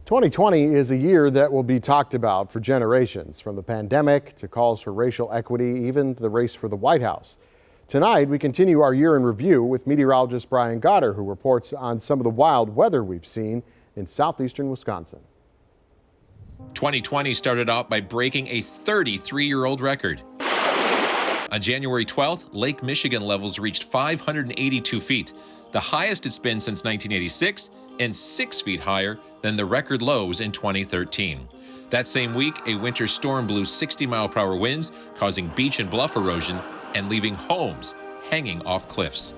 2020 is a year that will be talked about for generations, from the pandemic to calls for racial equity, even the race for the White House. Tonight, we continue our year in review with meteorologist Brian Goddard, who reports on some of the wild weather we've seen in southeastern Wisconsin. 2020 started out by breaking a 33-year-old record. On January 12th, Lake Michigan levels reached 582 feet, the highest it's been since 1986 and 6 feet higher than the record lows in 2013. That same week, a winter storm blew 60-mile-per-hour winds, causing beach and bluff erosion and leaving homes hanging off cliffs.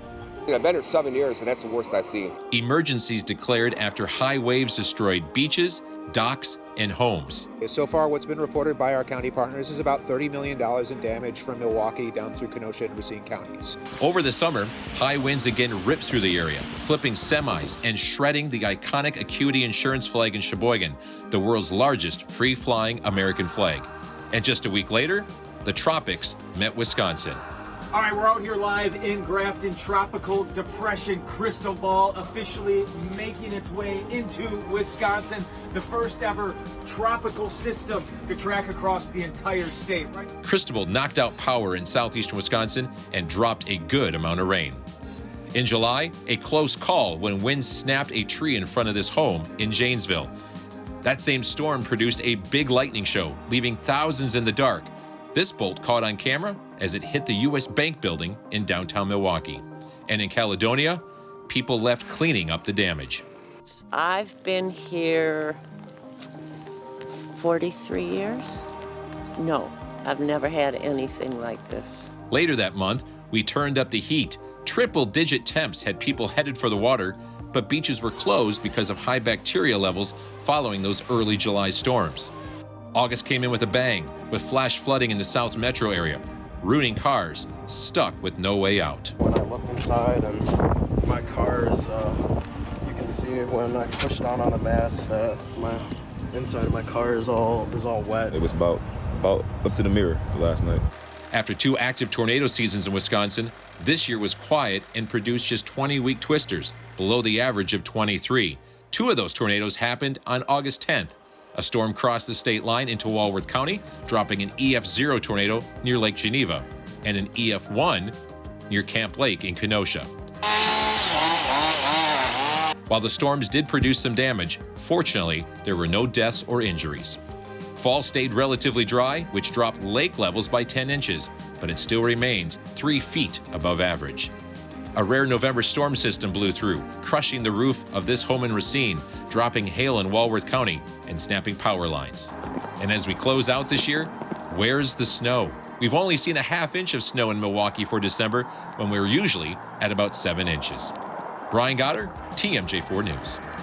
I've been here 7 years, and that's the worst I've seen. Emergencies declared after high waves destroyed beaches, docks, and homes. So far, what's been reported by our county partners is about $30 million in damage from Milwaukee down through Kenosha and Racine counties. Over the summer, high winds again ripped through the area, flipping semis and shredding the iconic Acuity Insurance flag in Sheboygan, the world's largest free-flying American flag. And just a week later, the tropics met Wisconsin. All right, we're out here live in Grafton. Tropical Depression Crystal Ball officially making its way into Wisconsin. The first ever tropical system to track across the entire state. Cristobal knocked out power in southeastern Wisconsin and dropped a good amount of rain. In July, a close call when winds snapped a tree in front of this home in Janesville. That same storm produced a big lightning show, leaving thousands in the dark. This bolt caught on camera as it hit the U.S. Bank building in downtown Milwaukee. And in Caledonia, people left cleaning up the damage. I've been here 43 years. No, I've never had anything like this. Later that month, we turned up the heat. Triple-digit temps had people headed for the water, but beaches were closed because of high bacteria levels following those early July storms. August came in with a bang, with flash flooding in the South Metro area, ruining cars stuck with no way out. When I looked inside and my car is, you can see when I pushed down on the mats that my inside of my car is all wet. It was about up to the mirror last night. After 2 active tornado seasons in Wisconsin, this year was quiet and produced just 20 weak twisters, below the average of 23. 2 of those tornadoes happened on August 10th. A storm crossed the state line into Walworth County, dropping an EF0 tornado near Lake Geneva and an EF1 near Camp Lake in Kenosha. While the storms did produce some damage, fortunately, there were no deaths or injuries. Fall stayed relatively dry, which dropped lake levels by 10 inches, but it still remains 3 feet above average. A rare November storm system blew through, crushing the roof of this home in Racine, dropping hail in Walworth County, and snapping power lines. And as we close out this year, where's the snow? We've only seen a ½ inch of snow in Milwaukee for December, when we're usually at about 7 inches. Brian Goddard, TMJ4 News.